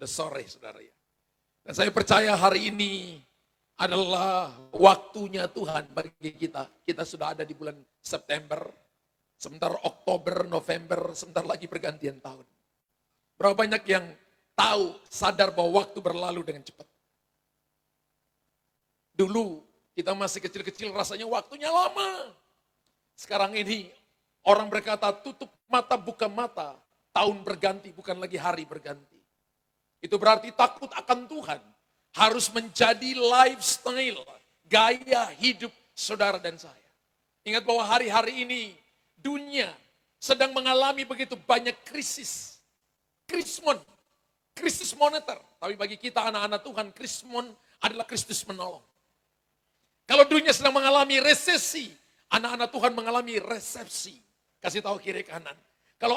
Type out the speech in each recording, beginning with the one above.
Sudah sore, saudara ya. Dan saya percaya hari ini adalah waktunya Tuhan bagi kita. Kita sudah ada di bulan September, sebentar Oktober, November, sebentar lagi pergantian tahun. Berapa banyak yang tahu, sadar bahwa waktu berlalu dengan cepat. Dulu kita masih kecil-kecil rasanya waktunya lama. Sekarang ini orang berkata tutup mata buka mata, tahun berganti bukan lagi hari berganti. Itu berarti takut akan Tuhan harus menjadi lifestyle, gaya hidup saudara dan saya. Ingat bahwa hari-hari ini dunia sedang mengalami begitu banyak krisis. Krisis moneter. Tapi bagi kita anak-anak Tuhan, krismon adalah Kristus menolong. Kalau dunia sedang mengalami resesi, anak-anak Tuhan mengalami resepsi. Kasih tahu kiri kanan. Kalau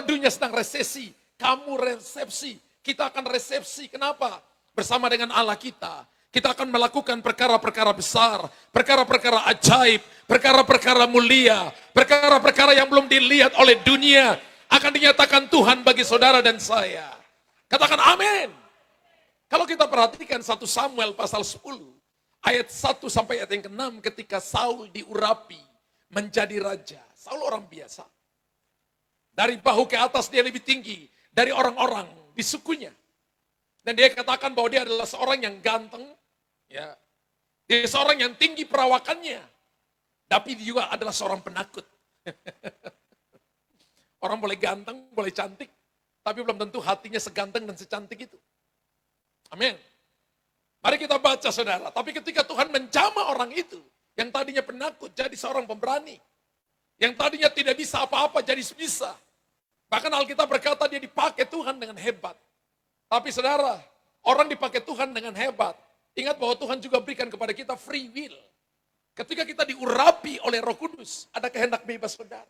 dunia sedang resesi, kamu resepsi. Kita akan resepsi. Kenapa? Bersama dengan Allah kita. Kita akan melakukan perkara-perkara besar, perkara-perkara ajaib, perkara-perkara mulia, perkara-perkara yang belum dilihat oleh dunia akan dinyatakan Tuhan bagi saudara dan saya. Katakan amin. Kalau kita perhatikan 1 Samuel pasal 10, ayat 1 sampai ayat yang ke-6 ketika Saul diurapi menjadi raja. Saul orang biasa. Dari bahu ke atas dia lebih tinggi dari orang-orang di sukunya. Dan dia katakan bahwa dia adalah seorang yang ganteng. Ya. Dia seorang yang tinggi perawakannya. Tapi dia juga adalah seorang penakut. Orang boleh ganteng, boleh cantik. Tapi belum tentu hatinya seganteng dan secantik itu. Amin. Mari kita baca saudara. Tapi ketika Tuhan menjamah orang itu, yang tadinya penakut jadi seorang pemberani. Yang tadinya tidak bisa apa-apa jadi bisa. Bahkan Alkitab berkata dia dipakai Tuhan dengan hebat. Tapi saudara, orang dipakai Tuhan dengan hebat. Ingat bahwa Tuhan juga berikan kepada kita free will. Ketika kita diurapi oleh Roh Kudus, ada kehendak bebas saudara.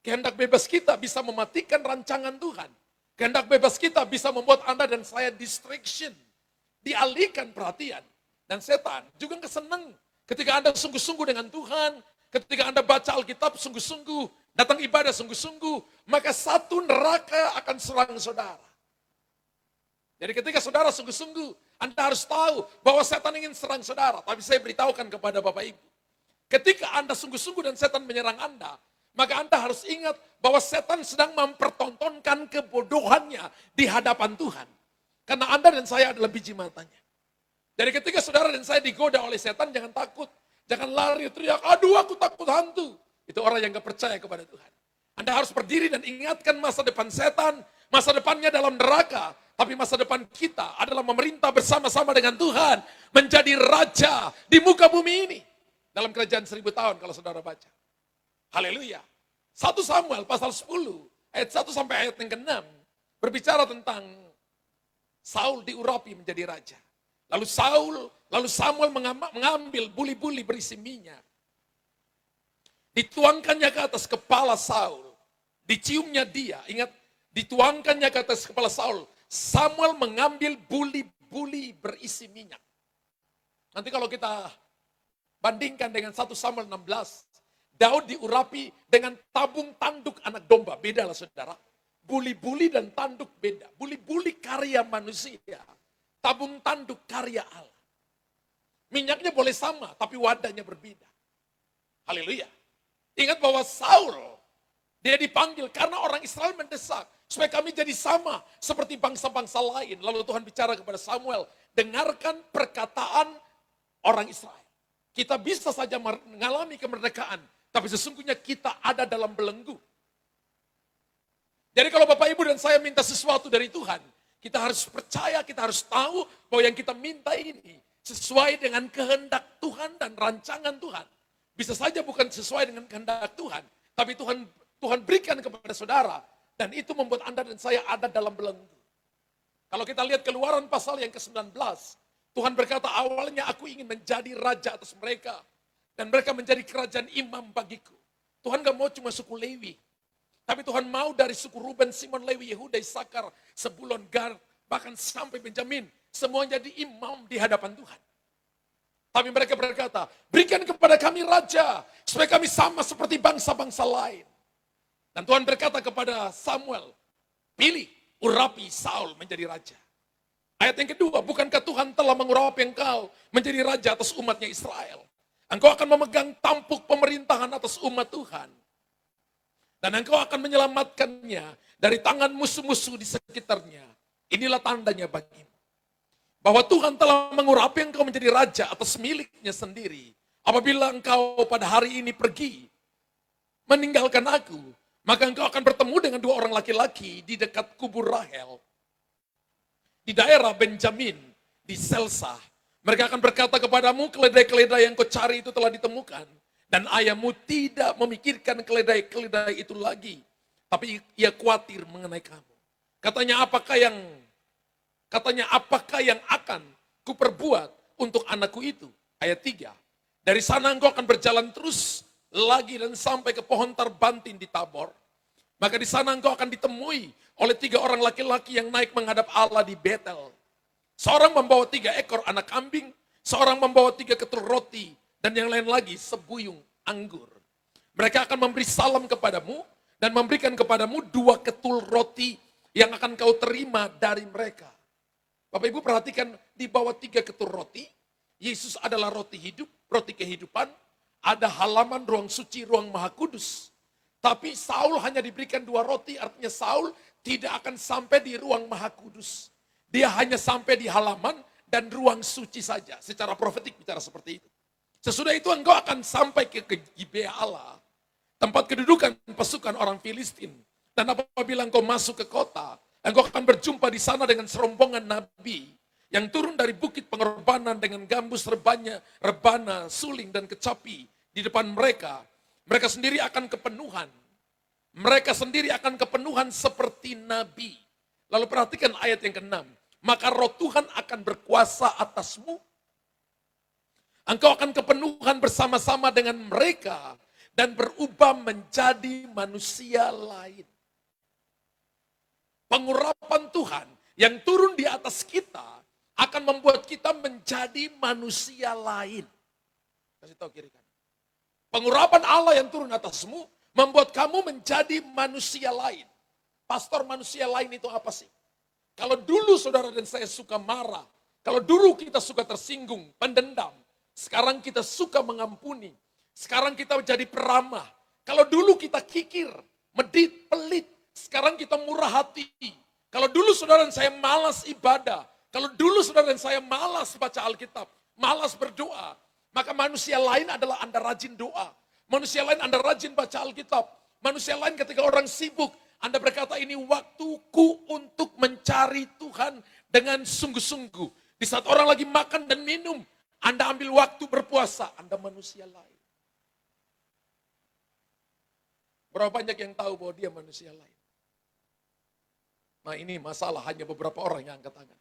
Kehendak bebas kita bisa mematikan rancangan Tuhan. Kehendak bebas kita bisa membuat Anda dan saya distraction. Dialihkan perhatian. Dan setan juga kesenang ketika Anda sungguh-sungguh dengan Tuhan. Ketika Anda baca Alkitab sungguh-sungguh, datang ibadah sungguh-sungguh, maka satu neraka akan serang saudara. Jadi ketika saudara sungguh-sungguh, Anda harus tahu bahwa setan ingin serang saudara. Tapi saya beritahukan kepada Bapak Ibu, ketika Anda sungguh-sungguh dan setan menyerang Anda, maka Anda harus ingat bahwa setan sedang mempertontonkan kebodohannya di hadapan Tuhan. Karena Anda dan saya adalah biji matanya. Jadi ketika saudara dan saya digoda oleh setan, jangan takut. Jangan lari, teriak, aduh aku takut hantu. Itu orang yang gak percaya kepada Tuhan. Anda harus berdiri dan ingatkan masa depan setan, masa depannya dalam neraka. Tapi masa depan kita adalah memerintah bersama-sama dengan Tuhan. Menjadi raja di muka bumi ini. Dalam kerajaan 1000 tahun kalau saudara baca. Haleluya. 1 Samuel pasal 10, ayat 1 sampai ayat yang ke-6. Berbicara tentang Saul diurapi menjadi raja. Lalu Samuel mengambil buli-buli berisi minyak. Dituangkannya ke atas kepala Saul. Diciumnya dia. Ingat, dituangkannya ke atas kepala Saul. Samuel mengambil buli-buli berisi minyak. Nanti kalau kita bandingkan dengan 1 Samuel 16. Daud diurapi dengan tabung tanduk anak domba. Beda lah saudara. Buli-buli dan tanduk beda. Buli-buli karya manusia. Tabung tanduk karya Allah. Minyaknya boleh sama, tapi wadahnya berbeda. Haleluya. Ingat bahwa Saul, dia dipanggil karena orang Israel mendesak. Supaya kami jadi sama seperti bangsa-bangsa lain. Lalu Tuhan bicara kepada Samuel, dengarkan perkataan orang Israel. Kita bisa saja mengalami kemerdekaan, tapi sesungguhnya kita ada dalam belenggu. Jadi kalau Bapak Ibu dan saya minta sesuatu dari Tuhan, kita harus percaya, kita harus tahu bahwa yang kita minta ini sesuai dengan kehendak Tuhan dan rancangan Tuhan. Bisa saja bukan sesuai dengan kehendak Tuhan, tapi Tuhan berikan kepada saudara, dan itu membuat Anda dan saya ada dalam belenggu. Kalau kita lihat Keluaran pasal yang ke-19, Tuhan berkata, awalnya aku ingin menjadi raja atas mereka, dan mereka menjadi kerajaan imam bagiku. Tuhan gak mau cuma suku Lewi, tapi Tuhan mau dari suku Ruben, Simon, Lewi, Yehuda, Isakar, Sebulon, Gad, bahkan sampai Benjamin. Semuanya jadi imam di hadapan Tuhan. Tapi mereka berkata, berikan kepada kami raja, supaya kami sama seperti bangsa-bangsa lain. Dan Tuhan berkata kepada Samuel, pilih, urapi Saul menjadi raja. Ayat yang kedua, bukankah Tuhan telah mengurapi engkau menjadi raja atas umatnya Israel? Engkau akan memegang tampuk pemerintahan atas umat Tuhan. Dan engkau akan menyelamatkannya dari tangan musuh-musuh di sekitarnya. Inilah tandanya bagimu. Bahwa Tuhan telah mengurapi engkau menjadi raja atas miliknya sendiri. Apabila engkau pada hari ini pergi, meninggalkan aku, maka engkau akan bertemu dengan dua orang laki-laki di dekat kubur Rahel. Di daerah Benjamin, di Selsa. Mereka akan berkata kepadamu, keledai-keledai yang kau cari itu telah ditemukan. Dan ayahmu tidak memikirkan keledai-keledai itu lagi. Tapi ia khawatir mengenai kamu. Katanya apakah yang akan kuperbuat untuk anakku itu? Ayat 3. Dari sana engkau akan berjalan terus lagi dan sampai ke pohon tarbantin di Tabor. Maka di sana engkau akan ditemui oleh 3 orang laki-laki yang naik menghadap Allah di Betel. Seorang membawa 3 ekor anak kambing, seorang membawa 3 ketul roti, dan yang lain lagi sebuyung anggur. Mereka akan memberi salam kepadamu dan memberikan kepadamu 2 ketul roti yang akan kau terima dari mereka. Bapak Ibu perhatikan, di bawah 3 ketul roti, Yesus adalah roti hidup, roti kehidupan, ada halaman ruang suci, ruang maha kudus. Tapi Saul hanya diberikan 2 roti, artinya Saul tidak akan sampai di ruang maha kudus. Dia hanya sampai di halaman dan ruang suci saja. Secara profetik bicara seperti itu. Sesudah itu engkau akan sampai ke Gibea Allah, tempat kedudukan pasukan orang Filistin. Dan apabila engkau masuk ke kota, engkau akan berjumpa di sana dengan serombongan nabi yang turun dari bukit pengorbanan dengan gambus rebana, suling dan kecapi di depan mereka. Mereka sendiri akan kepenuhan. Mereka sendiri akan kepenuhan seperti nabi. Lalu perhatikan ayat yang ke-6. Maka roh Tuhan akan berkuasa atasmu. Engkau akan kepenuhan bersama-sama dengan mereka. Dan berubah menjadi manusia lain. Pengurapan Tuhan yang turun di atas kita akan membuat kita menjadi manusia lain. Kasih tahu kiri kan. Pengurapan Allah yang turun atasmu membuat kamu menjadi manusia lain. Pastor, manusia lain itu apa sih? Kalau dulu saudara dan saya suka marah, kalau dulu kita suka tersinggung, pendendam, sekarang kita suka mengampuni, sekarang kita menjadi peramah. Kalau dulu kita kikir, medit, pelit, sekarang kita murah hati. Kalau dulu saudara dan saya malas ibadah, kalau dulu saudara dan saya malas baca Alkitab, malas berdoa, maka manusia lain adalah Anda rajin doa. Manusia lain Anda rajin baca Alkitab. Manusia lain ketika orang sibuk, Anda berkata ini waktuku untuk mencari Tuhan dengan sungguh-sungguh. Di saat orang lagi makan dan minum, Anda ambil waktu berpuasa. Anda manusia lain. Berapa banyak yang tahu bahwa dia manusia lain? Nah ini masalah, hanya beberapa orang yang angkat tangan.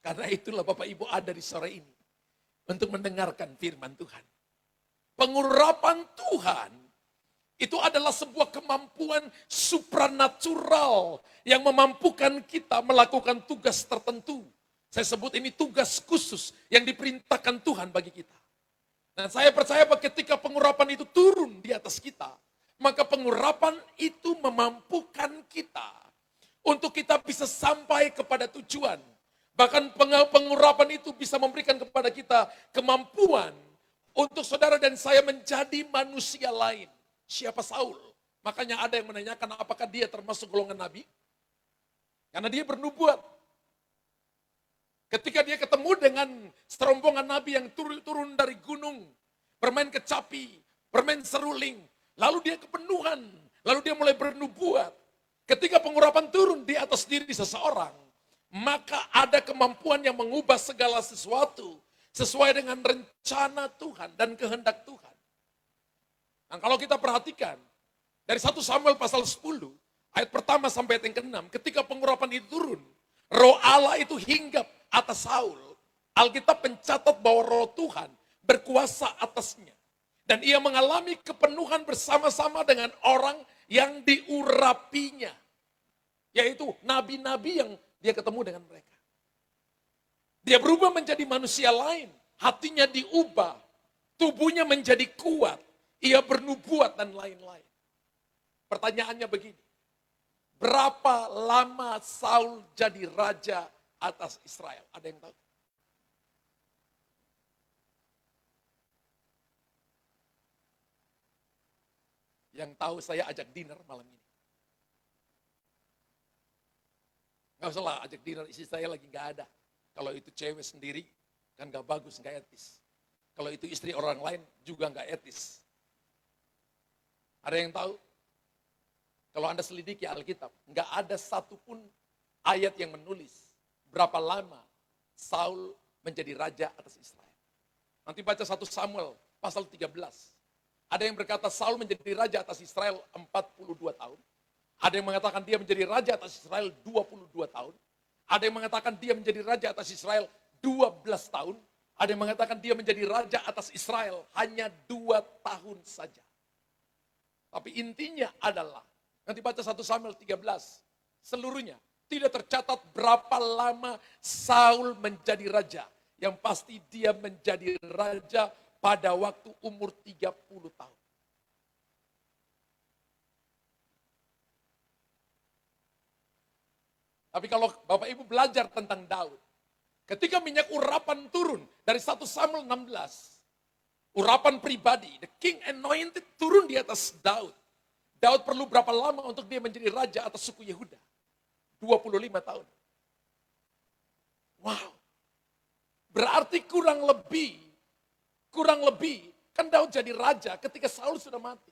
Karena itulah Bapak Ibu ada di sore ini. Untuk mendengarkan firman Tuhan. Pengurapan Tuhan itu adalah sebuah kemampuan supranatural yang memampukan kita melakukan tugas tertentu. Saya sebut ini tugas khusus yang diperintahkan Tuhan bagi kita. Dan saya percaya bahwa ketika pengurapan itu turun di atas kita, maka pengurapan itu memampukan kita untuk kita bisa sampai kepada tujuan. Bahkan pengurapan itu bisa memberikan kepada kita kemampuan untuk saudara dan saya menjadi manusia lain. Siapa Saul? Makanya ada yang menanyakan apakah dia termasuk golongan nabi? Karena dia bernubuat. Ketika dia ketemu dengan serombongan nabi yang turun dari gunung, bermain kecapi, bermain seruling, lalu dia kepenuhan, lalu dia mulai bernubuat. Ketika pengurapan turun di atas diri seseorang, maka ada kemampuan yang mengubah segala sesuatu sesuai dengan rencana Tuhan dan kehendak Tuhan. Nah, kalau kita perhatikan dari 1 Samuel pasal 10 ayat pertama sampai ayat yang ke-6, ketika pengurapan itu turun, roh Allah itu hinggap atas Saul. Alkitab mencatat bahwa roh Tuhan berkuasa atasnya. Dan ia mengalami kepenuhan bersama-sama dengan orang yang diurapinya. Yaitu nabi-nabi yang dia ketemu dengan mereka. Dia berubah menjadi manusia lain. Hatinya diubah. Tubuhnya menjadi kuat. Ia bernubuat dan lain-lain. Pertanyaannya begini. berapa lama Saul jadi raja atas Israel? Ada yang tahu? Yang tahu saya ajak dinner malam ini. Gak usah lah ajak dinner, istri saya lagi gak ada. Kalau itu cewek sendiri, kan gak bagus, gak etis. Kalau itu istri orang lain, juga gak etis. Ada yang tahu? Kalau Anda selidiki Alkitab, gak ada satupun ayat yang menulis berapa lama Saul menjadi raja atas Israel. Nanti baca 1 Samuel pasal 13. Ada yang berkata Saul menjadi raja atas Israel 42 tahun. Ada yang mengatakan dia menjadi raja atas Israel 22 tahun. Ada yang mengatakan dia menjadi raja atas Israel 12 tahun. Ada yang mengatakan dia menjadi raja atas Israel hanya 2 tahun saja. Tapi intinya adalah, nanti baca 1 Samuel 13, seluruhnya tidak tercatat berapa lama Saul menjadi raja. Yang pasti dia menjadi raja pada waktu umur 30 tahun. Tapi kalau Bapak Ibu belajar tentang Daud, ketika minyak urapan turun dari 1 Samuel 16, urapan pribadi, the king anointed turun di atas Daud. Daud perlu berapa lama untuk dia menjadi raja atas suku Yehuda? 25 tahun. Wow. Berarti kurang lebih, kan Daud jadi raja ketika Saul sudah mati.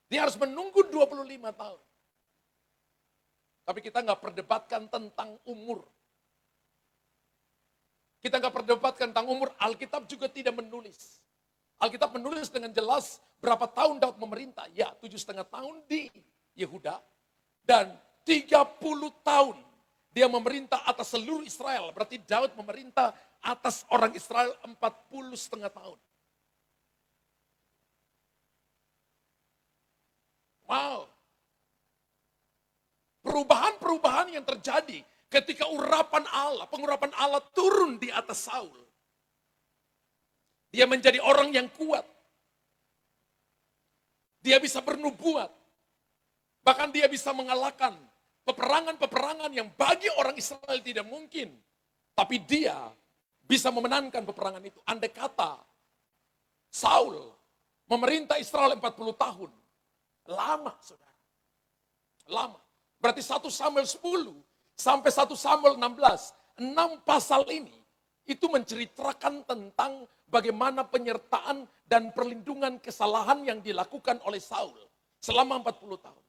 Dia harus menunggu 25 tahun. Tapi kita nggak perdebatkan tentang umur. Kita nggak perdebatkan tentang umur, Alkitab juga tidak menulis. Alkitab menulis dengan jelas berapa tahun Daud memerintah. Ya, 7,5 tahun di Yehuda. Dan 30 tahun dia memerintah atas seluruh Israel. Berarti Daud memerintah atas orang Israel 40,5 tahun. Wow. Perubahan-perubahan yang terjadi ketika pengurapan Allah turun di atas Saul. Dia menjadi orang yang kuat. Dia bisa bernubuat. Bahkan dia bisa mengalahkan peperangan-peperangan yang bagi orang Israel tidak mungkin. Tapi dia bisa memenangkan peperangan itu. Andai kata Saul memerintah Israel 40 tahun. Lama, saudara. Lama. Berarti 1 Samuel 10 sampai 1 Samuel 16, 6 pasal ini itu menceritakan tentang bagaimana penyertaan dan perlindungan kesalahan yang dilakukan oleh Saul selama 40 tahun.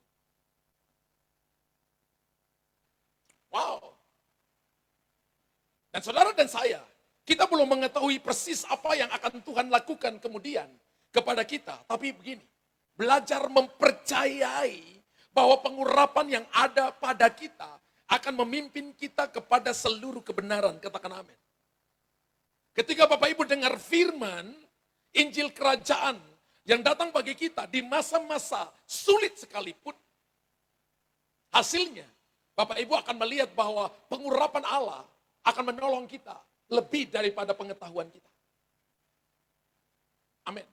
Wow. Dan saudara dan saya, kita belum mengetahui persis apa yang akan Tuhan lakukan kemudian kepada kita. Tapi begini, belajar mempercayai bahwa pengurapan yang ada pada kita akan memimpin kita kepada seluruh kebenaran. Katakan amin. Ketika Bapak Ibu dengar firman, Injil Kerajaan yang datang bagi kita di masa-masa sulit sekalipun, hasilnya Bapak Ibu akan melihat bahwa pengurapan Allah akan menolong kita lebih daripada pengetahuan kita. Amin.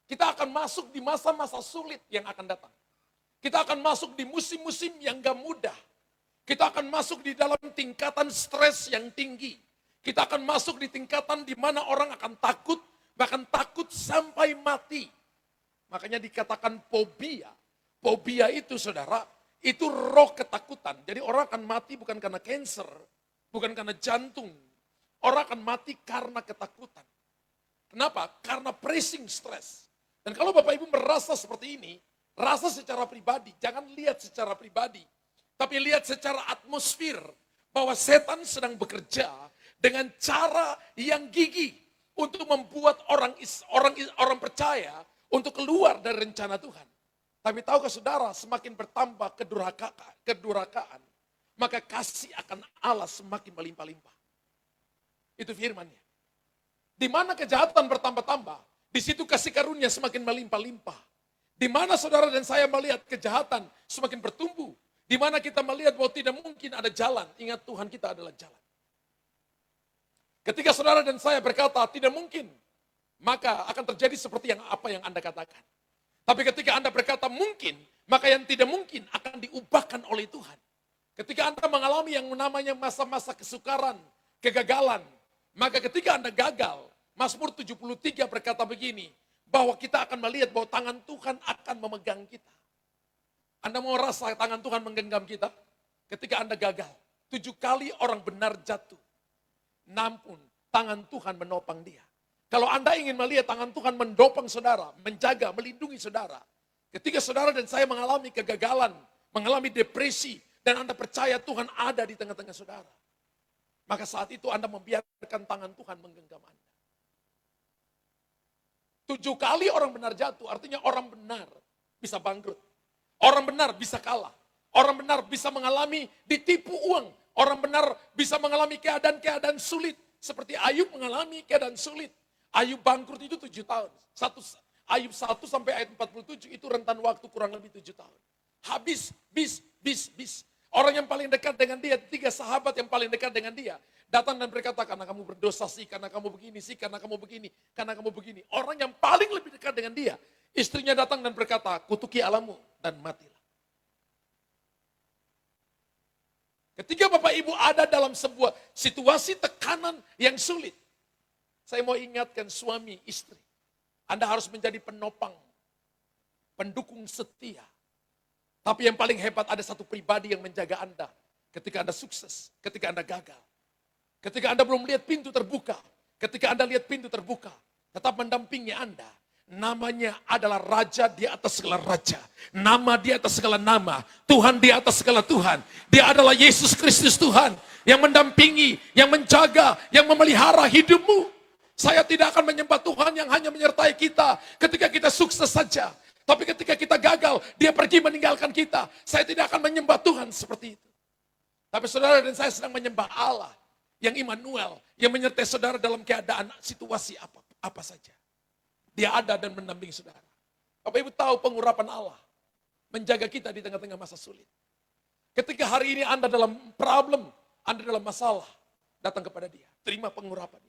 Kita akan masuk di masa-masa sulit yang akan datang. Kita akan masuk di musim-musim yang gak mudah. Kita akan masuk di dalam tingkatan stres yang tinggi. Kita akan masuk di tingkatan di mana orang akan takut, bahkan takut sampai mati. Makanya dikatakan fobia. Fobia itu saudara, itu roh ketakutan. Jadi orang akan mati bukan karena kanker, bukan karena jantung. Orang akan mati karena ketakutan. Kenapa? Karena pressing stress. Dan kalau Bapak Ibu merasa seperti ini, rasa secara pribadi, jangan lihat secara pribadi, tapi lihat secara atmosfer bahwa setan sedang bekerja dengan cara yang gigih untuk membuat orang percaya untuk keluar dari rencana Tuhan. Tapi tahukah saudara, semakin bertambah kedurhakaan, maka kasih akan Allah semakin melimpah-limpah. Itu firman-Nya. Di mana kejahatan bertambah-tambah, di situ kasih karunia semakin melimpah-limpah. Di mana saudara dan saya melihat kejahatan semakin bertumbuh. Di mana kita melihat bahwa tidak mungkin ada jalan. Ingat Tuhan kita adalah jalan. Ketika saudara dan saya berkata tidak mungkin, maka akan terjadi seperti apa yang Anda katakan. Tapi ketika Anda berkata mungkin, Maka yang tidak mungkin akan diubahkan oleh Tuhan. Ketika Anda mengalami yang namanya masa-masa kesukaran, kegagalan, maka ketika Anda gagal, Mazmur 73 berkata begini, bahwa kita akan melihat bahwa tangan Tuhan akan memegang kita. Anda mau rasa tangan Tuhan menggenggam kita? Ketika Anda gagal, 7 kali orang benar jatuh. Namun tangan Tuhan menopang dia. Kalau Anda ingin melihat tangan Tuhan mendopang saudara, menjaga, melindungi saudara. Ketika saudara dan saya mengalami kegagalan, mengalami depresi, dan Anda percaya Tuhan ada di tengah-tengah saudara. Maka saat itu Anda membiarkan tangan Tuhan menggenggam Anda. 7 kali orang benar jatuh, artinya orang benar bisa bangkrut. Orang benar bisa kalah. Orang benar bisa mengalami ditipu uang. Orang benar bisa mengalami keadaan-keadaan sulit. Seperti Ayub mengalami keadaan sulit. Ayub bangkrut itu 7 tahun. Ayub 1 sampai ayat 47 itu rentan waktu kurang lebih 7 tahun. Habis, bis. Orang yang paling dekat dengan dia, 3 sahabat yang paling dekat dengan dia, datang dan berkata, karena kamu berdosa sih, karena kamu begini sih, karena kamu begini, karena kamu begini. Orang yang paling lebih dekat dengan dia, istrinya datang dan berkata, kutuki Allahmu dan matilah. Ketika Bapak Ibu ada dalam sebuah situasi tekanan yang sulit, saya mau ingatkan suami, istri, Anda harus menjadi penopang, pendukung setia. Tapi yang paling hebat ada satu pribadi yang menjaga Anda ketika Anda sukses, ketika Anda gagal. Ketika Anda belum lihat pintu terbuka, ketika Anda lihat pintu terbuka, tetap mendampingi Anda. Namanya adalah Raja di atas segala raja. Nama di atas segala nama. Tuhan di atas segala Tuhan. Dia adalah Yesus Kristus Tuhan yang mendampingi, yang menjaga, yang memelihara hidupmu. Saya tidak akan menyembah Tuhan yang hanya menyertai kita ketika kita sukses saja. Tapi ketika kita gagal, dia pergi meninggalkan kita. Saya tidak akan menyembah Tuhan seperti itu. Tapi saudara dan saya sedang menyembah Allah yang Immanuel, yang menyertai saudara dalam keadaan situasi apa saja. Dia ada dan mendampingi saudara. Bapak Ibu tahu pengurapan Allah menjaga kita di tengah-tengah masa sulit. Ketika hari ini Anda dalam problem, Anda dalam masalah, datang kepada dia. Terima pengurapan.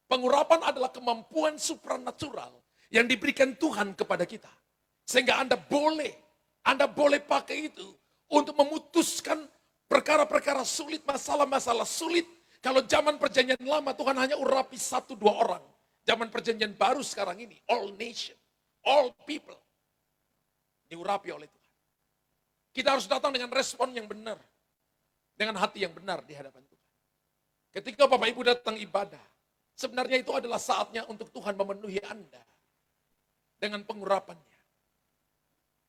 Pengurapan adalah kemampuan supranatural yang diberikan Tuhan kepada kita. Sehingga Anda boleh pakai itu untuk memutuskan perkara-perkara sulit, masalah-masalah sulit. Kalau zaman perjanjian lama Tuhan hanya urapi 1-2 orang. Zaman perjanjian baru sekarang ini, all nation, all people, diurapi oleh Tuhan. Kita harus datang dengan respon yang benar, dengan hati yang benar di hadapan Tuhan. Ketika Bapak Ibu datang ibadah, sebenarnya itu adalah saatnya untuk Tuhan memenuhi Anda dengan pengurapannya.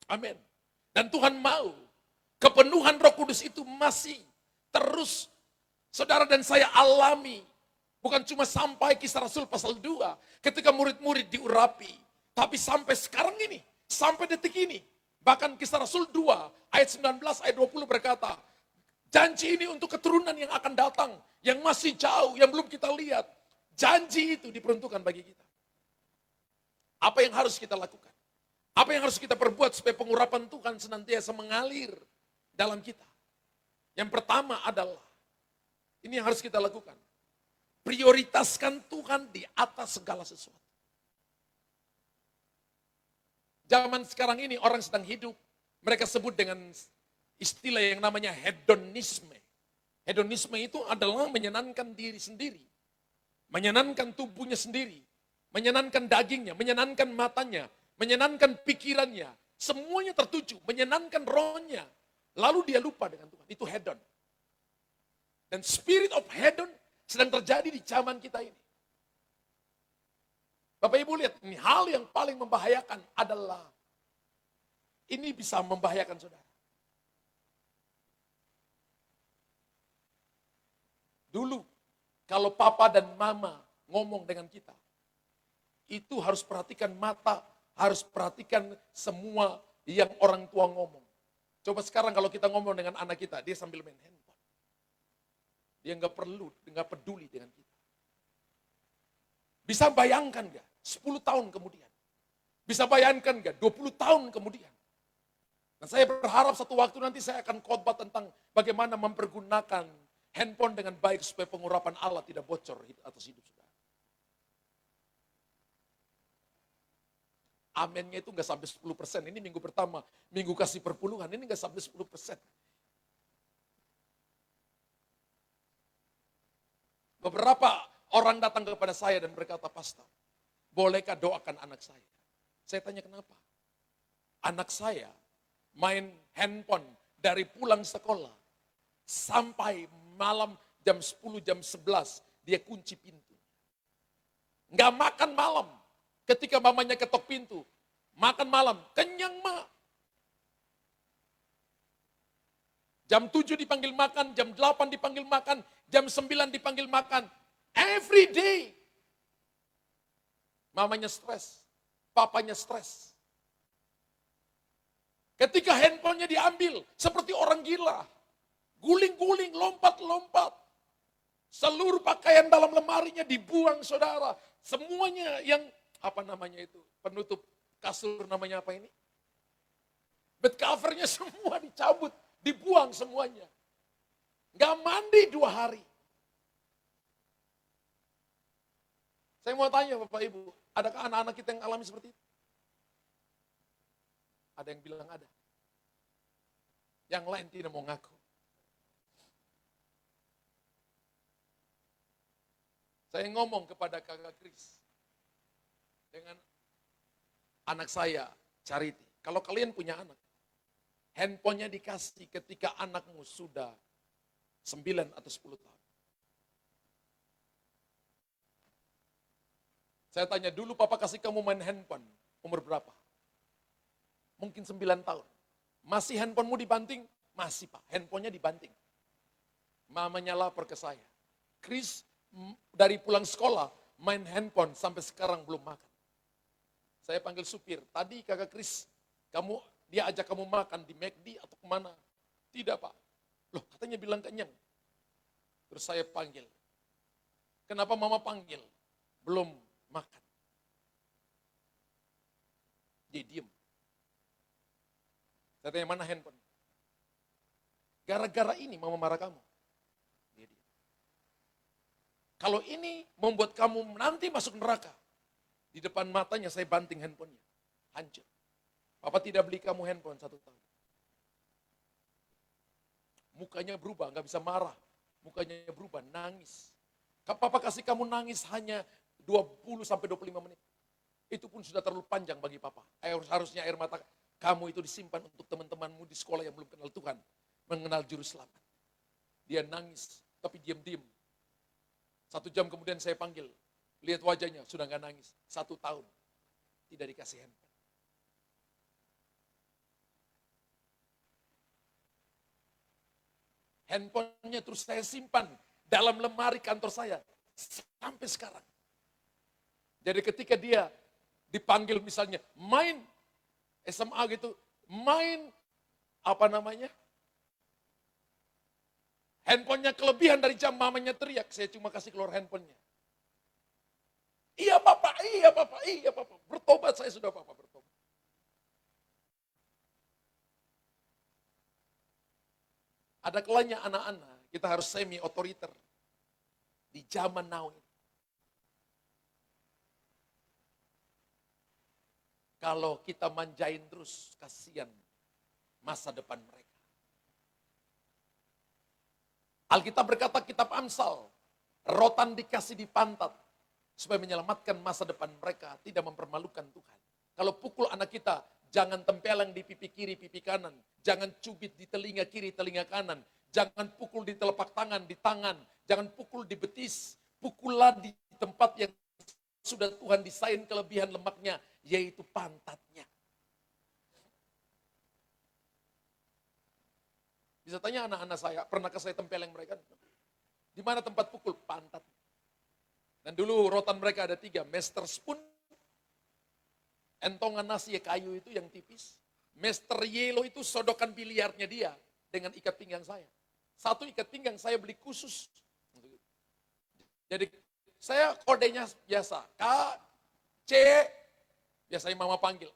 Amin. Dan Tuhan mau kepenuhan Roh Kudus itu masih terus saudara dan saya alami. Bukan cuma sampai Kisah Rasul pasal 2, ketika murid-murid diurapi. Tapi sampai sekarang ini, sampai detik ini. Bahkan Kisah Rasul 2, ayat 19, ayat 20 berkata, janji ini untuk keturunan yang akan datang, yang masih jauh, yang belum kita lihat. Janji itu diperuntukkan bagi kita. Apa yang harus kita lakukan? Apa yang harus kita perbuat supaya pengurapan Tuhan senantiasa mengalir dalam kita? Yang pertama adalah, ini yang harus kita lakukan. Prioritaskan Tuhan di atas segala sesuatu. Zaman sekarang ini orang sedang hidup, mereka sebut dengan istilah yang namanya hedonisme. Hedonisme itu adalah menyenangkan diri sendiri. Menyenangkan tubuhnya sendiri. Menyenangkan dagingnya, menyenangkan matanya, menyenangkan pikirannya. Semuanya tertuju, menyenangkan rohnya. Lalu dia lupa dengan Tuhan, itu hedon. Dan spirit of hedon sedang terjadi di zaman kita ini. Bapak Ibu lihat, ini hal yang paling membahayakan adalah, ini bisa membahayakan saudara. Dulu, kalau papa dan mama ngomong dengan kita, itu harus perhatikan mata, harus perhatikan semua yang orang tua ngomong. Coba sekarang kalau kita ngomong dengan anak kita, dia sambil main handphone. Dia nggak peduli dengan kita. Bisa bayangkan nggak 10 tahun kemudian? Bisa bayangkan nggak 20 tahun kemudian? Nah, saya berharap satu waktu nanti saya akan khotbah tentang bagaimana mempergunakan handphone dengan baik supaya pengurapan Allah tidak bocor atas hidup saudara. amennya itu nggak sampai 10%. Ini minggu pertama, minggu kasih perpuluhan, ini nggak sampai 10%. Beberapa orang datang kepada saya dan berkata, "Pastor, bolehkah doakan anak saya?" Saya tanya, "Kenapa?" Anak saya main handphone dari pulang sekolah sampai malam jam 10, jam 11, dia kunci pintu. Nggak makan malam. Ketika mamanya ketok pintu, makan malam, kenyang mak. Jam 7 dipanggil makan, jam 8 dipanggil makan, jam 9 dipanggil makan. Every day. Mamanya stres, papanya stres. Ketika handphonenya diambil, seperti orang gila. Guling-guling, lompat-lompat. Seluruh pakaian dalam lemarinya dibuang, saudara. Semuanya yang, penutup kasur namanya apa ini? Bed covernya semua dicabut, dibuang semuanya. Gak mandi 2 hari. Saya mau tanya Bapak Ibu, adakah anak-anak kita yang alami seperti itu? Ada yang bilang ada. Yang lain tidak mau ngaku. Saya ngomong kepada kakak Kris dengan anak saya, Charity. Kalau kalian punya anak, handphonenya dikasih ketika anakmu sudah 9 atau 10 tahun. Saya tanya, dulu papa kasih kamu main handphone, umur berapa? Mungkin 9 tahun. Masih handphonemu dibanting? Masih pak, handphonenya dibanting. Mamanya lapor ke saya. Kris dari pulang sekolah, main handphone sampai sekarang belum makan. Saya panggil supir, tadi kakak Kris, dia ajak kamu makan di McD atau kemana? Tidak pak. Loh katanya bilang kenyang. Terus saya panggil. Kenapa mama panggil? Belum makan. Dia diem. Saya tanya, mana handphone? Gara-gara ini mama marah kamu. Dia diem. Kalau ini membuat kamu nanti masuk neraka. Di depan matanya saya banting handphonenya. Hancur. Papa tidak beli kamu handphone 1 tahun. Mukanya berubah, nggak bisa marah. Mukanya berubah, nangis. Papa kasih kamu nangis hanya 20-25 menit. Itu pun sudah terlalu panjang bagi papa. Harusnya air mata kamu itu disimpan untuk teman-temanmu di sekolah yang belum kenal Tuhan. Mengenal juru selamat. Dia nangis, tapi diam-diam. 1 jam kemudian saya panggil. Lihat wajahnya, sudah nggak nangis. 1 tahun. Tidak dikasih handphone. Handphonenya terus saya simpan dalam lemari kantor saya. Sampai sekarang. Jadi ketika dia dipanggil misalnya main SMA gitu, main handphonenya kelebihan dari jam, mamanya teriak, saya cuma kasih keluar handphonenya. Iya Bapak, iya Bapak, iya Bapak. Bertobat saya sudah Bapak, bertobat. Ada kalanya anak-anak, kita harus semi otoriter. Di zaman now ini. Kalau kita manjain terus, kasihan masa depan mereka. Alkitab berkata, kitab Amsal, rotan dikasih di pantat, supaya menyelamatkan masa depan mereka, tidak mempermalukan Tuhan. Kalau pukul anak kita, jangan tempeleng di pipi kiri, pipi kanan. Jangan cubit di telinga kiri, telinga kanan. Jangan pukul di telapak tangan, di tangan. Jangan pukul di betis. Pukullah di tempat yang sudah Tuhan desain kelebihan lemaknya, yaitu pantatnya. Bisa tanya anak-anak saya, pernahkah saya tempeleng mereka? Di mana tempat pukul? Pantat. Dan dulu rotan mereka ada 3, master spoon, entongan nasi kayu itu yang tipis, master yellow itu sodokan biliarnya dia dengan ikat pinggang saya. 1 ikat pinggang saya beli khusus. Jadi saya kodenya biasa, K, C, biasanya mama panggil.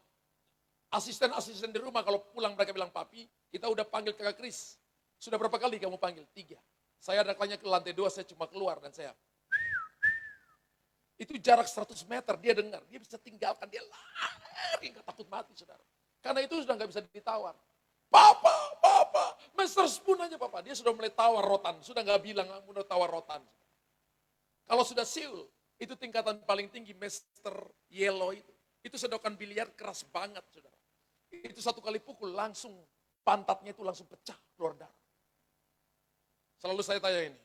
Asisten-asisten di rumah kalau pulang mereka bilang, papi, kita udah panggil kakak Kris. Sudah berapa kali kamu panggil? 3. Saya ada kalanya ke lantai 2, saya cuma keluar dan saya. Itu jarak 100 meter, dia dengar. Dia bisa tinggalkan, dia lari, nggak takut mati, saudara. Karena itu sudah nggak bisa ditawar. Papa, papa, Master Spoon aja papa. Dia sudah mulai tawar rotan, sudah nggak bilang, udah tawar rotan. Kalau sudah Seoul, itu tingkatan paling tinggi, Master Yellow itu. Itu sedokan biliar keras banget, saudara. Itu satu kali pukul, langsung pantatnya itu langsung pecah, keluar darah. Selalu saya tanya ini,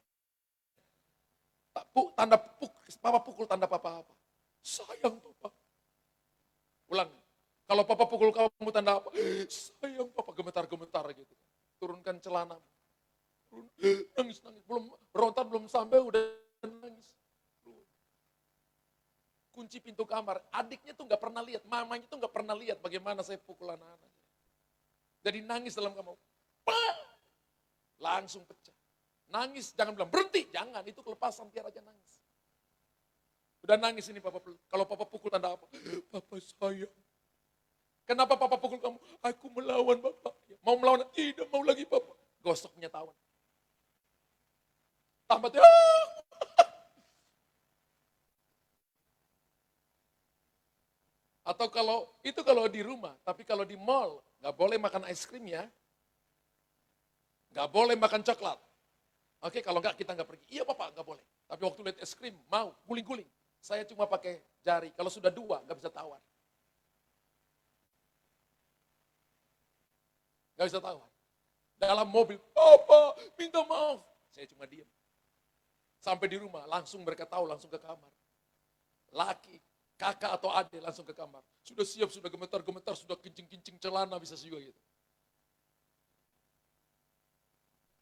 tanda papa pukul tanda papa apa? Sayang papa. Ulang, kalau papa pukul kamu tanda apa? Sayang papa, gemetar-gemetar gitu. Turunkan celana. Nangis, belum berontak belum sampai udah nangis. Kunci pintu kamar, adiknya tuh nggak pernah lihat, mamanya tuh nggak pernah lihat bagaimana saya pukul anak-anak. Jadi nangis dalam kamar, langsung pecah. Nangis, jangan bilang berhenti, jangan, itu kelepasan biar aja nangis. Udah nangis ini papa, kalau papa pukul tanda apa? Papa sayang. Kenapa papa pukul kamu? Aku melawan bapak. Mau melawan? Tidak mau lagi papa. Gosoknya tawan. Tamatnya, atau kalau di rumah, tapi kalau di mall, nggak boleh makan es krim ya. Nggak boleh makan coklat. Oke, kalau nggak kita nggak pergi. Iya papa, nggak boleh. Tapi waktu lihat es krim, mau, guling-guling. Saya cuma pakai jari, kalau sudah dua, nggak bisa tawar. Nggak bisa tawar. Dalam mobil, papa, minta maaf. Saya cuma diam. Sampai di rumah, langsung mereka tahu, langsung ke kamar. Laki, kakak atau adik langsung ke kamar. Sudah siap, sudah gemetar-gemetar, sudah kincing-kincing celana bisa juga gitu.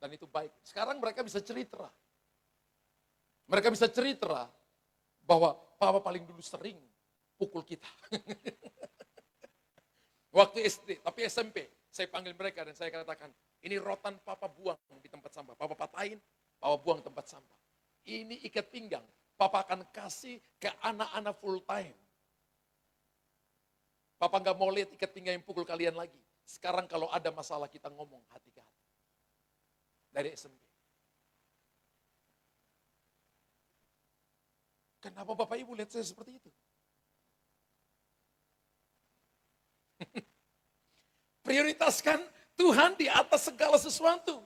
Dan itu baik. Sekarang mereka bisa cerita. Mereka bisa cerita bahwa papa paling dulu sering pukul kita. Waktu SD, tapi SMP, saya panggil mereka dan saya katakan, ini rotan papa buang di tempat sampah. Papa patahin, papa buang tempat sampah. Ini ikat pinggang. Papa akan kasih ke anak-anak full time. Papa nggak mau lihat ikat pinggang yang pukul kalian lagi. Sekarang kalau ada masalah kita ngomong hati ke hati. Dari SMP. Kenapa Bapak Ibu lihat saya seperti itu? Prioritaskan Tuhan di atas segala sesuatu.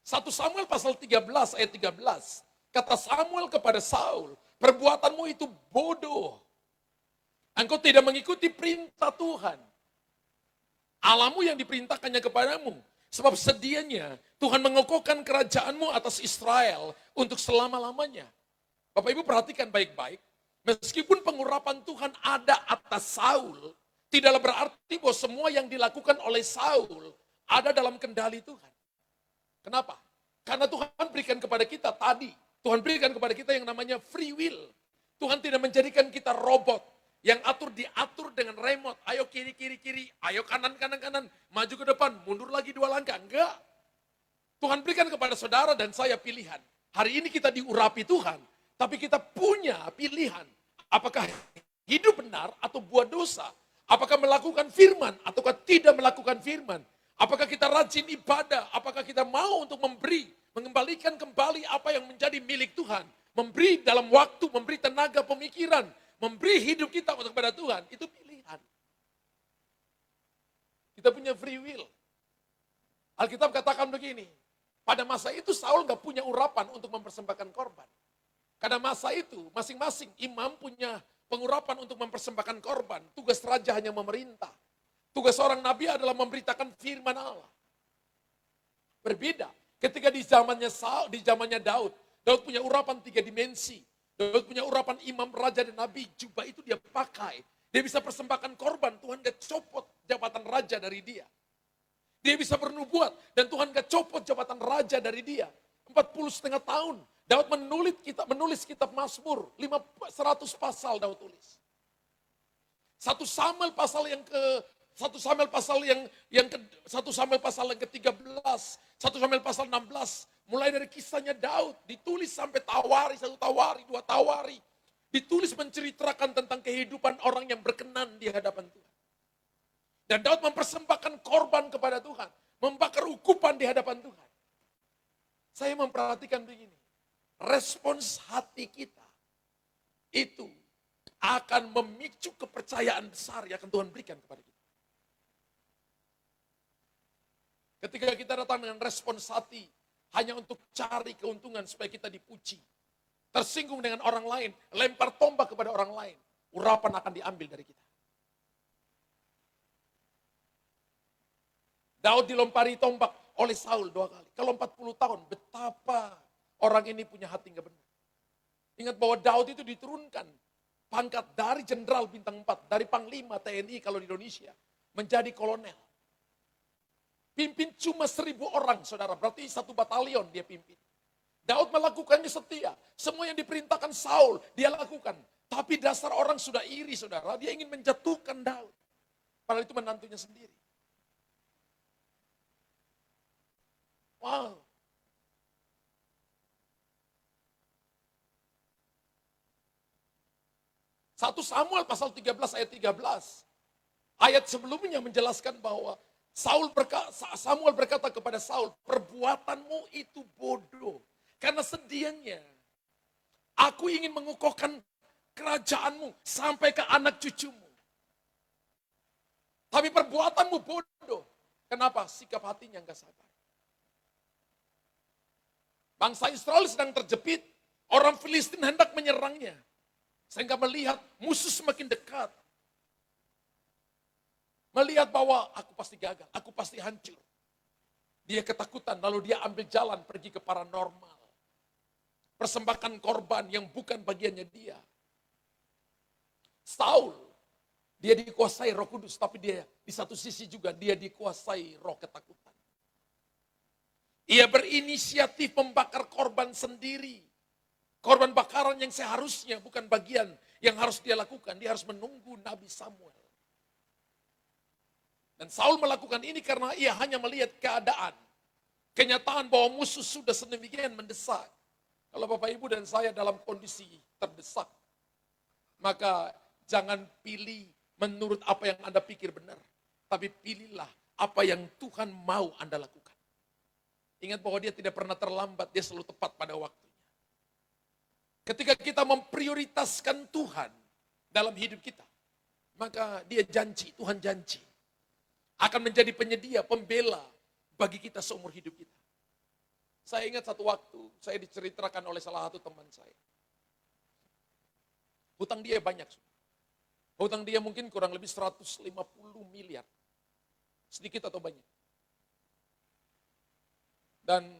1 Samuel pasal 13 ayat 13. Kata Samuel kepada Saul, perbuatanmu itu bodoh. Engkau tidak mengikuti perintah Tuhan. Allahmu yang diperintahkannya kepadamu. Sebab sedianya Tuhan mengokohkan kerajaanmu atas Israel untuk selama-lamanya. Bapak Ibu perhatikan baik-baik. Meskipun pengurapan Tuhan ada atas Saul, tidaklah berarti bahwa semua yang dilakukan oleh Saul ada dalam kendali Tuhan. Kenapa? Karena Tuhan berikan kepada kita tadi. Tuhan berikan kepada kita yang namanya free will. Tuhan tidak menjadikan kita robot yang diatur dengan remote. Ayo kiri, kiri, kiri. Ayo kanan, kanan, kanan. Maju ke depan, mundur lagi 2 langkah. Enggak. Tuhan berikan kepada saudara dan saya pilihan. Hari ini kita diurapi Tuhan. Tapi kita punya pilihan. Apakah hidup benar atau buat dosa? Apakah melakukan firman ataukah tidak melakukan firman? Apakah kita rajin ibadah? Apakah kita mau untuk mengembalikan kembali apa yang menjadi milik Tuhan? Memberi dalam waktu, memberi tenaga pemikiran, memberi hidup kita untuk kepada Tuhan. Itu pilihan. Kita punya free will. Alkitab katakan begini, pada masa itu Saul gak punya urapan untuk mempersembahkan korban. Karena masa itu masing-masing imam punya pengurapan untuk mempersembahkan korban. Tugas raja hanya memerintah. Tugas seorang nabi adalah memberitakan firman Allah. Berbeda ketika di zamannya Daud. Daud punya urapan 3 dimensi. Daud punya urapan imam, raja, dan nabi. Jubah itu dia pakai. Dia bisa persembahkan korban. Tuhan gak copot jabatan raja dari dia. Dia bisa bernubuat. Dan Tuhan gak copot jabatan raja dari dia. 40,5 tahun. Daud menulis kitab Mazmur. 100 pasal Daud tulis. 1 Samuel pasal yang ke-13, 1 Samuel pasal 16, mulai dari kisahnya Daud, ditulis sampai tawari, 1 tawari, 2 tawari. Ditulis menceritakan tentang kehidupan orang yang berkenan di hadapan Tuhan. Dan Daud mempersembahkan korban kepada Tuhan, membakar ukupan di hadapan Tuhan. Saya memperhatikan begini, respons hati kita, itu akan memicu kepercayaan besar yang akan Tuhan berikan kepada kita. Ketika kita datang dengan respons hati, hanya untuk cari keuntungan supaya kita dipuji. Tersinggung dengan orang lain, lempar tombak kepada orang lain, urapan akan diambil dari kita. Daud dilempari tombak oleh Saul 2 kali. Kalau 40 tahun, betapa orang ini punya hati nggak benar. Ingat bahwa Daud itu diturunkan pangkat dari jenderal bintang 4, dari panglima TNI kalau di Indonesia, menjadi kolonel. Pimpin cuma 1.000 orang, saudara. Berarti 1 batalion dia pimpin. Daud melakukannya setia. Semua yang diperintahkan Saul, dia lakukan. Tapi dasar orang sudah iri, saudara. Dia ingin menjatuhkan Daud. Padahal itu menantunya sendiri. Wow. Satu Samuel pasal 13 ayat 13. Ayat sebelumnya menjelaskan bahwa Samuel berkata kepada Saul, perbuatanmu itu bodoh. Karena sedianya, aku ingin mengukuhkan kerajaanmu sampai ke anak cucumu. Tapi perbuatanmu bodoh. Kenapa? Sikap hatinya enggak sabar. Bangsa Israel sedang terjepit, orang Filistin hendak menyerangnya. Sehingga melihat musuh semakin dekat. Melihat bahwa aku pasti gagal, aku pasti hancur. Dia ketakutan, lalu dia ambil jalan pergi ke paranormal. Persembahkan korban yang bukan bagiannya dia. Saul, dia dikuasai Roh Kudus, tapi dia di satu sisi juga dia dikuasai roh ketakutan. Ia berinisiatif membakar korban sendiri. Korban bakaran yang seharusnya bukan bagian yang harus dia lakukan. Dia harus menunggu Nabi Samuel. Dan Saul melakukan ini karena ia hanya melihat keadaan. Kenyataan bahwa musuh sudah sedemikian mendesak. Kalau Bapak Ibu dan saya dalam kondisi terdesak, maka jangan pilih menurut apa yang Anda pikir benar. Tapi pilihlah apa yang Tuhan mau Anda lakukan. Ingat bahwa dia tidak pernah terlambat, dia selalu tepat pada waktunya. Ketika kita memprioritaskan Tuhan dalam hidup kita, maka dia janji, Tuhan janji akan menjadi penyedia, pembela bagi kita seumur hidup kita. Saya ingat satu waktu, saya diceritakan oleh salah satu teman saya. Hutang dia banyak. Hutang dia mungkin kurang lebih 150 miliar. Sedikit atau banyak. Dan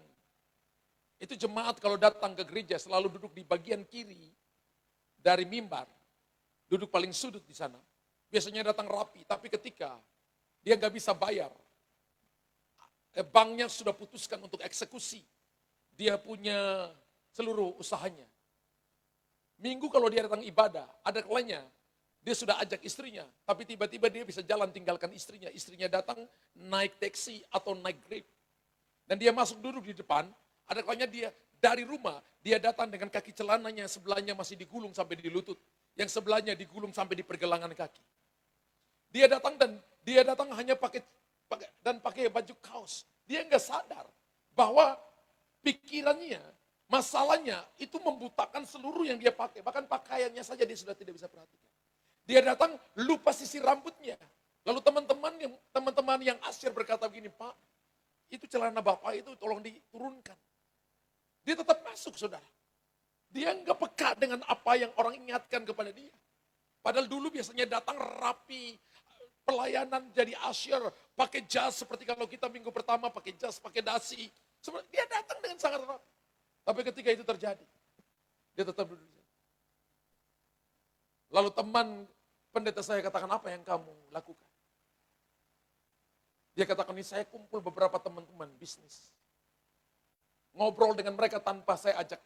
itu jemaat kalau datang ke gereja selalu duduk di bagian kiri dari mimbar. Duduk paling sudut di sana. Biasanya datang rapi, tapi ketika dia nggak bisa bayar. Banknya sudah putuskan untuk eksekusi. Dia punya seluruh usahanya. Minggu kalau dia datang ibadah, ada kalanya dia sudah ajak istrinya, tapi tiba-tiba dia bisa jalan tinggalkan istrinya. Istrinya datang naik taksi atau naik Grab. Dan dia masuk duduk di depan, ada kalanya dia dari rumah, dia datang dengan kaki celananya, sebelahnya masih digulung sampai di lutut. Yang sebelahnya digulung sampai di pergelangan kaki. Dia datang hanya pakai baju kaos. Dia nggak sadar bahwa pikirannya, masalahnya itu membutakan seluruh yang dia pakai. Bahkan pakaiannya saja dia sudah tidak bisa perhatikan. Dia datang lupa sisir rambutnya. Lalu teman-teman yang asyir berkata begini, Pak, itu celana bapak itu tolong diturunkan. Dia tetap masuk, saudara. Dia nggak peka dengan apa yang orang ingatkan kepada dia. Padahal dulu biasanya datang rapi, pelayanan jadi asyir, pakai jas seperti kalau kita minggu pertama pakai jas, pakai dasi. Dia datang dengan sangat rapi. Tapi ketika itu terjadi, dia tetap duduk. Lalu teman pendeta saya katakan, apa yang kamu lakukan? Dia katakan, ini saya kumpul beberapa teman-teman bisnis. Ngobrol dengan mereka tanpa saya ajak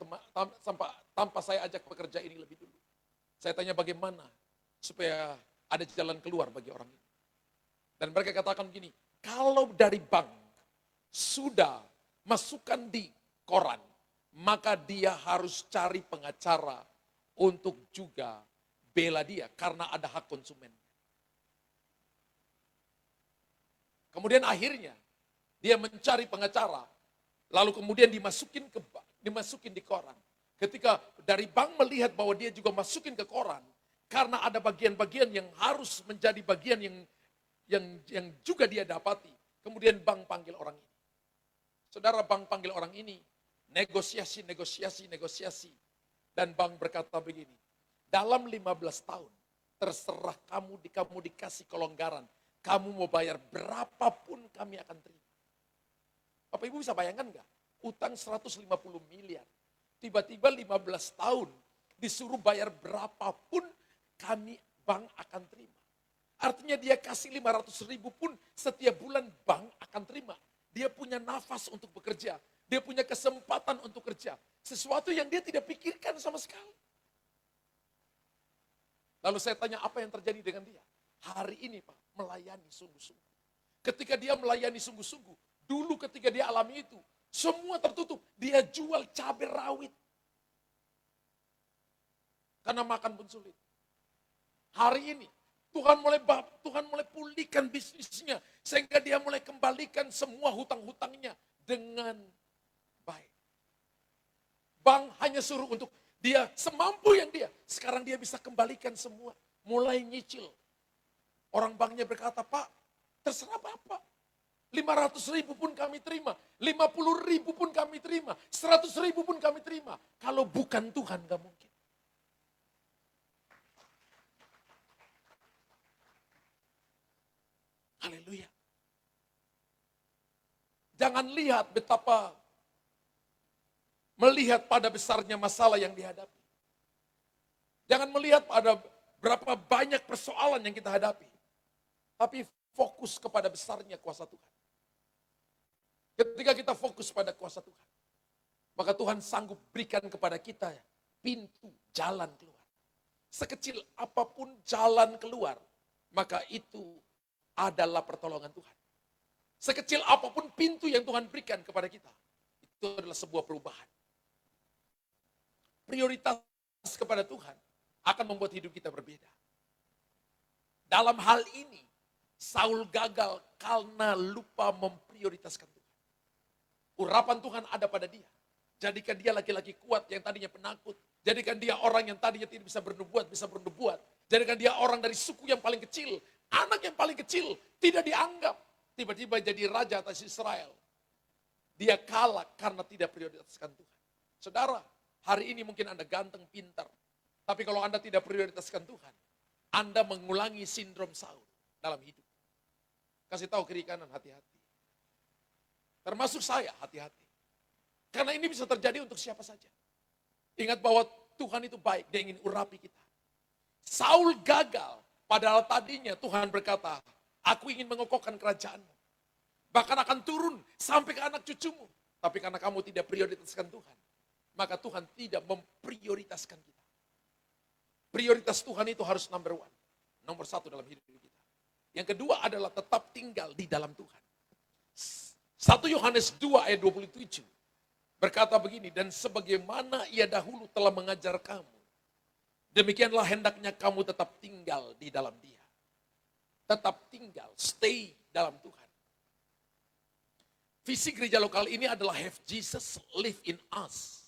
pekerja ini lebih dulu. Saya tanya bagaimana supaya ada jalan keluar bagi orang ini. Dan mereka katakan gini, kalau dari bank sudah masukkan di koran, maka dia harus cari pengacara untuk juga bela dia karena ada hak konsumen. Kemudian akhirnya dia mencari pengacara, lalu kemudian dimasukin di koran. Ketika dari bank melihat bahwa dia juga masukin ke koran, karena ada bagian-bagian yang harus menjadi bagian yang juga dia dapati. Kemudian bank panggil orang ini. Saudara, bank panggil orang ini, negosiasi. Dan bank berkata begini, dalam 15 tahun, terserah kamu dikasih kelonggaran. Kamu mau bayar berapapun kami akan terima. Bapak Ibu bisa bayangkan nggak? Utang 150 miliar. Tiba-tiba 15 tahun disuruh bayar berapapun kami bank akan terima. Artinya dia kasih 500 ribu pun setiap bulan bank akan terima. Dia punya nafas untuk bekerja. Dia punya kesempatan untuk kerja. Sesuatu yang dia tidak pikirkan sama sekali. Lalu saya tanya apa yang terjadi dengan dia? Hari ini Pak, melayani sungguh-sungguh. Ketika dia melayani sungguh-sungguh, dulu ketika dia alami itu, semua tertutup. Dia jual cabai rawit. Karena makan pun sulit. Hari ini, Tuhan mulai pulihkan bisnisnya. Sehingga dia mulai kembalikan semua hutang-hutangnya dengan baik. Bank hanya suruh untuk dia semampu yang dia. Sekarang dia bisa kembalikan semua. Mulai nyicil. Orang banknya berkata, Pak, terserah Bapak. 500 ribu pun kami terima, 50 ribu pun kami terima, 100 ribu pun kami terima. Kalau bukan Tuhan gak mungkin. Haleluya. Jangan lihat betapa melihat pada besarnya masalah yang dihadapi. Jangan melihat pada berapa banyak persoalan yang kita hadapi. Tapi fokus kepada besarnya kuasa Tuhan. Ketika kita fokus pada kuasa Tuhan, maka Tuhan sanggup berikan kepada kita pintu jalan keluar. Sekecil apapun jalan keluar, maka itu adalah pertolongan Tuhan. Sekecil apapun pintu yang Tuhan berikan kepada kita, itu adalah sebuah perubahan. Prioritas kepada Tuhan akan membuat hidup kita berbeda. Dalam hal ini, Saul gagal karena lupa memprioritaskan Tuhan. Urapan Tuhan ada pada dia. Jadikan dia laki-laki kuat yang tadinya penakut. Jadikan dia orang yang tadinya tidak bisa bernubuat. Jadikan dia orang dari suku yang paling kecil. Anak yang paling kecil tidak dianggap. Tiba-tiba jadi raja atas Israel. Dia kalah karena tidak prioritaskan Tuhan. Saudara, hari ini mungkin Anda ganteng, pintar. Tapi kalau Anda tidak prioritaskan Tuhan, Anda mengulangi sindrom Saul dalam hidup. Kasih tahu kiri kanan, hati-hati. Termasuk saya, hati-hati. Karena ini bisa terjadi untuk siapa saja. Ingat bahwa Tuhan itu baik, dia ingin urapi kita. Saul gagal, padahal tadinya Tuhan berkata, aku ingin mengokohkan kerajaanmu. Bahkan akan turun sampai ke anak cucumu. Tapi karena kamu tidak prioritaskan Tuhan, maka Tuhan tidak memprioritaskan kita. Prioritas Tuhan itu harus number one. Nomor satu dalam hidup kita. Yang kedua adalah tetap tinggal di dalam Tuhan. 1 Yohanes 2 ayat 27 berkata begini, dan sebagaimana ia dahulu telah mengajar kamu, demikianlah hendaknya kamu tetap tinggal di dalam dia. Tetap tinggal, stay dalam Tuhan. Visi gereja lokal ini adalah have Jesus live in us.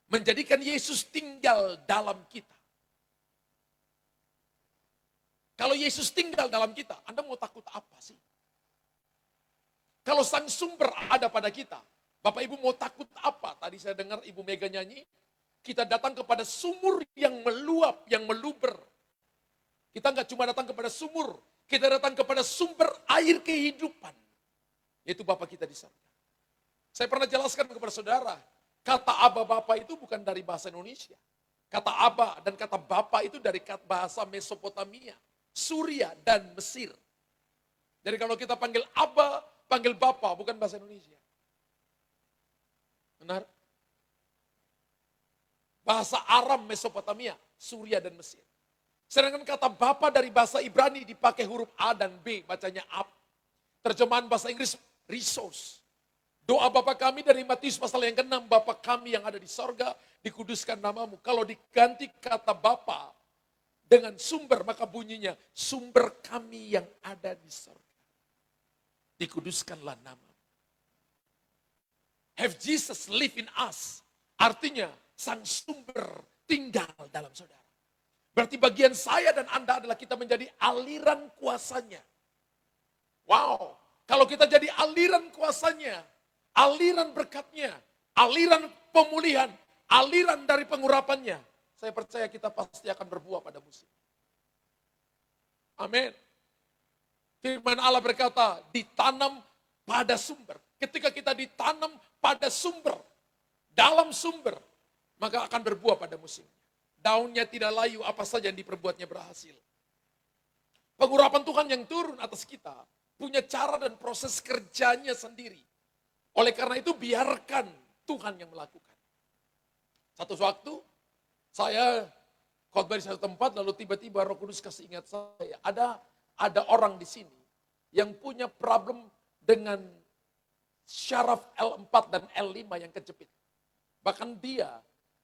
Menjadikan Yesus tinggal dalam kita. Kalau Yesus tinggal dalam kita, Anda mau takut apa sih? Kalau sang sumber ada pada kita, Bapak Ibu mau takut apa? Tadi saya dengar Ibu Mega nyanyi, kita datang kepada sumur yang meluap, yang meluber. Kita nggak cuma datang kepada sumur, kita datang kepada sumber air kehidupan. Yaitu Bapa kita di surga. Saya pernah jelaskan kepada saudara, kata Aba Bapa itu bukan dari bahasa Indonesia. Kata Aba dan kata Bapa itu dari bahasa Mesopotamia, Suria dan Mesir. Jadi kalau kita panggil Aba, panggil Bapa, bukan bahasa Indonesia. Benar? Bahasa Aram Mesopotamia, Suria dan Mesir. Sedangkan kata Bapa dari bahasa Ibrani dipakai huruf A dan B, bacanya Ab. Terjemahan bahasa Inggris, resource. Doa Bapa kami dari Matius pasal yang ke-6, Bapa kami yang ada di sorga, dikuduskan namamu. Kalau diganti kata Bapa dengan sumber, maka bunyinya, sumber kami yang ada di sorga. Dikuduskanlah namamu. Have Jesus live in us. Artinya, sang sumber tinggal dalam saudara. Berarti bagian saya dan Anda adalah kita menjadi aliran kuasanya. Wow, kalau kita jadi aliran kuasanya, aliran berkatnya, aliran pemulihan, aliran dari pengurapannya, saya percaya kita pasti akan berbuah pada musim. Amin. Firman Allah berkata, ditanam pada sumber. Ketika kita ditanam pada sumber, dalam sumber, maka akan berbuah pada musim. Daunnya tidak layu, apa saja yang diperbuatnya berhasil. Pengurapan Tuhan yang turun atas kita, punya cara dan proses kerjanya sendiri. Oleh karena itu biarkan Tuhan yang melakukan. Satu waktu, saya khotbah di satu tempat, lalu tiba-tiba Roh Kudus kasih ingat saya, ada orang di sini yang punya problem dengan syaraf L4 dan L5 yang kejepit. Bahkan dia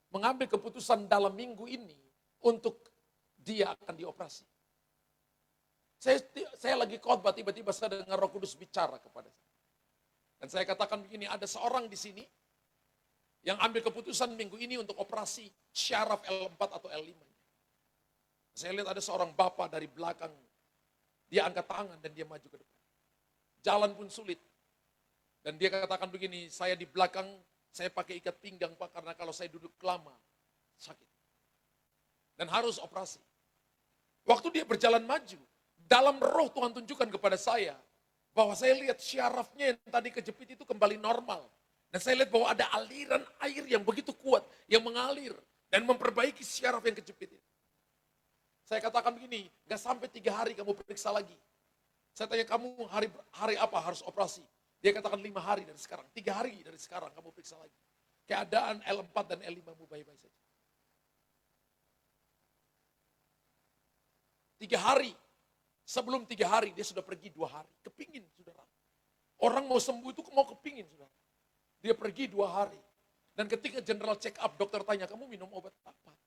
mengambil keputusan dalam minggu ini untuk dia akan dioperasi. Saya lagi khotbah, tiba-tiba saya dengar Roh Kudus bicara kepada saya. Dan saya katakan begini, ada seorang di sini yang ambil keputusan minggu ini untuk operasi syaraf L4 atau L5. Saya lihat ada seorang bapak dari belakang, dia angkat tangan dan dia maju ke depan. Jalan pun sulit. Dan dia katakan begini, saya di belakang, saya pakai ikat pinggang Pak, karena kalau saya duduk lama, sakit. Dan harus operasi. Waktu dia berjalan maju, dalam roh Tuhan tunjukkan kepada saya, bahwa saya lihat syarafnya yang tadi kejepit itu kembali normal. Dan saya lihat bahwa ada aliran air yang begitu kuat, yang mengalir, dan memperbaiki syaraf yang kejepit itu. Saya katakan begini, gak sampai 3 hari kamu periksa lagi. Saya tanya, kamu hari apa harus operasi? Dia katakan 5 hari dari sekarang, 3 hari dari sekarang kamu periksa lagi. Keadaan L4 dan L5 mu baik-baik saja. 3 hari, sebelum 3 hari dia sudah pergi 2 hari. Kepingin saudara. Orang mau sembuh itu mau kepingin saudara. Dia pergi 2 hari. Dan ketika general check up, dokter tanya, kamu minum obat apa?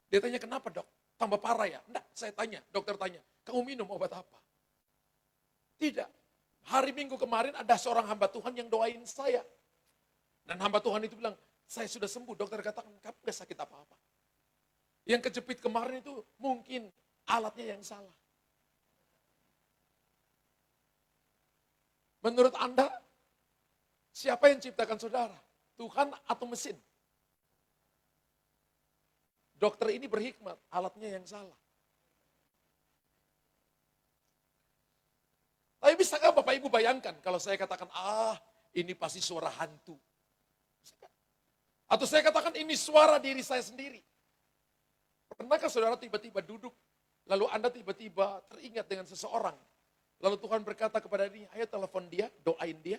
Dia tanya, kenapa dok? Tambah parah ya? Enggak, saya tanya, dokter tanya, kamu minum obat apa? Tidak. Hari Minggu kemarin ada seorang hamba Tuhan yang doain saya. Dan hamba Tuhan itu bilang, saya sudah sembuh. Dokter katakan, kamu gak sakit apa-apa. Yang kejepit kemarin itu mungkin alatnya yang salah. Menurut Anda, siapa yang ciptakan saudara? Tuhan atau mesin? Dokter ini berhikmat, alatnya yang salah. Tapi bisa nggak Bapak Ibu bayangkan kalau saya katakan, ini pasti suara hantu. Atau saya katakan ini suara diri saya sendiri. Pernahkah saudara tiba-tiba duduk, lalu Anda tiba-tiba teringat dengan seseorang. Lalu Tuhan berkata kepada dia, ayo telepon dia, doain dia.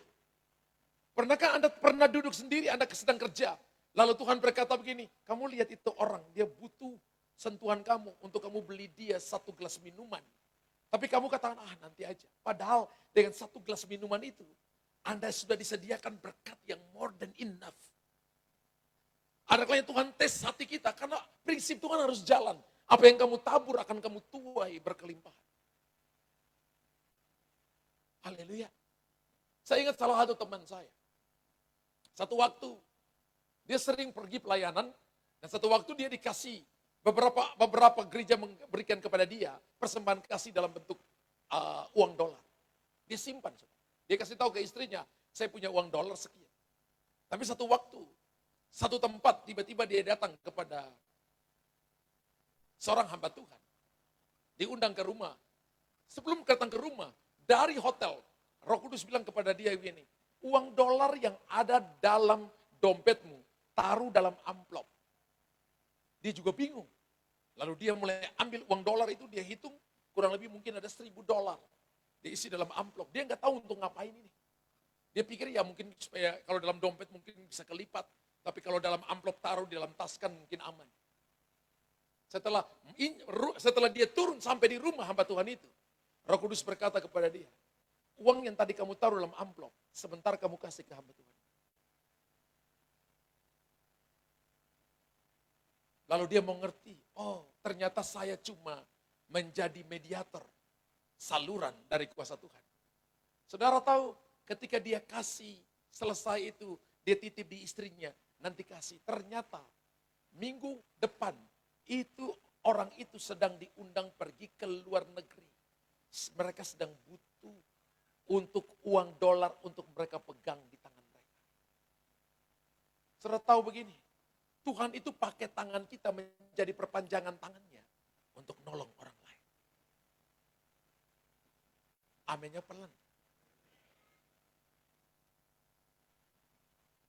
Pernahkah Anda pernah duduk sendiri, Anda sedang kerja. Lalu Tuhan berkata begini, kamu lihat itu orang, dia butuh sentuhan kamu untuk kamu beli dia 1 gelas minuman. Tapi kamu katakan, nanti aja. Padahal dengan 1 gelas minuman itu, Anda sudah disediakan berkat yang more than enough. Ada kalanya Tuhan tes hati kita, karena prinsip Tuhan harus jalan. Apa yang kamu tabur akan kamu tuai berkelimpahan. Haleluya. Saya ingat salah satu teman saya. Satu waktu, dia sering pergi pelayanan, dan satu waktu dia dikasih, beberapa gereja memberikan kepada dia persembahan kasih dalam bentuk uang dolar. Dia simpan. Dia kasih tahu ke istrinya, saya punya uang dolar sekian. Tapi satu waktu, satu tempat tiba-tiba dia datang kepada seorang hamba Tuhan. Diundang ke rumah. Sebelum datang ke rumah, dari hotel, Roh Kudus bilang kepada dia begini, uang dolar yang ada dalam dompetmu, taruh dalam amplop. Dia juga bingung. Lalu dia mulai ambil uang dolar itu, dia hitung, kurang lebih mungkin ada $1.000. Dia isi dalam amplop, dia nggak tahu untuk ngapain ini. Dia pikir ya mungkin supaya kalau dalam dompet mungkin bisa kelipat, tapi kalau dalam amplop taruh di dalam tas kan mungkin aman. Setelah dia turun sampai di rumah hamba Tuhan itu, Roh Kudus berkata kepada dia, uang yang tadi kamu taruh dalam amplop, sebentar kamu kasih ke hamba Tuhan. Lalu dia mengerti, ternyata saya cuma menjadi mediator, saluran dari kuasa Tuhan. Saudara tahu, ketika dia kasih, selesai itu, dia titip di istrinya, nanti kasih. Ternyata minggu depan, itu orang itu sedang diundang pergi ke luar negeri. Mereka sedang butuh untuk uang dolar untuk mereka pegang di tangan mereka. Saudara tahu begini, Tuhan itu pakai tangan kita menjadi perpanjangan tangannya untuk nolong orang lain. Aminnya pelan.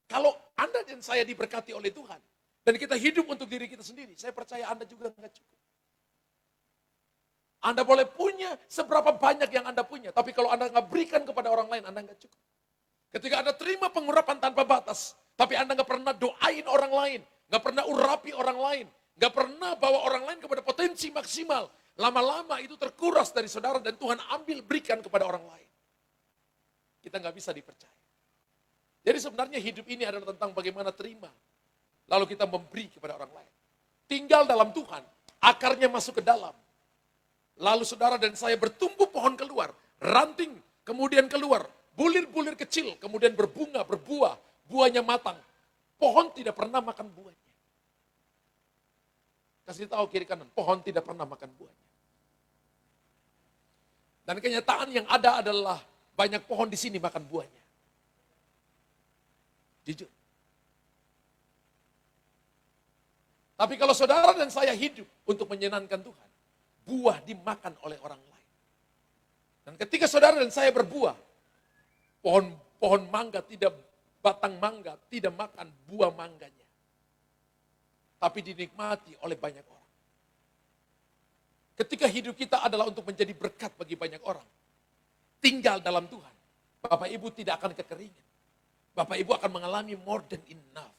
Kalau Anda dan saya diberkati oleh Tuhan, dan kita hidup untuk diri kita sendiri, saya percaya Anda juga enggak cukup. Anda boleh punya seberapa banyak yang Anda punya, tapi kalau Anda nggak berikan kepada orang lain, Anda nggak cukup. Ketika Anda terima pengurapan tanpa batas, tapi Anda nggak pernah doain orang lain, nggak pernah urapi orang lain, nggak pernah bawa orang lain kepada potensi maksimal, lama-lama itu terkuras dari saudara dan Tuhan ambil berikan kepada orang lain. Kita nggak bisa dipercaya. Jadi sebenarnya hidup ini adalah tentang bagaimana terima, lalu kita memberi kepada orang lain. Tinggal dalam Tuhan, akarnya masuk ke dalam. Lalu saudara dan saya bertumbuh pohon keluar, ranting kemudian keluar, bulir-bulir kecil kemudian berbunga, berbuah, buahnya matang. Pohon tidak pernah makan buahnya. Kasih tahu kiri kanan, pohon tidak pernah makan buahnya. Dan kenyataan yang ada adalah banyak pohon di sini makan buahnya. Jujur. Tapi kalau saudara dan saya hidup untuk menyenangkan Tuhan, buah dimakan oleh orang lain. Dan ketika saudara dan saya berbuah, pohon mangga tidak, batang mangga tidak makan buah mangganya. Tapi dinikmati oleh banyak orang. Ketika hidup kita adalah untuk menjadi berkat bagi banyak orang, tinggal dalam Tuhan, Bapak Ibu tidak akan kekeringan. Bapak Ibu akan mengalami more than enough.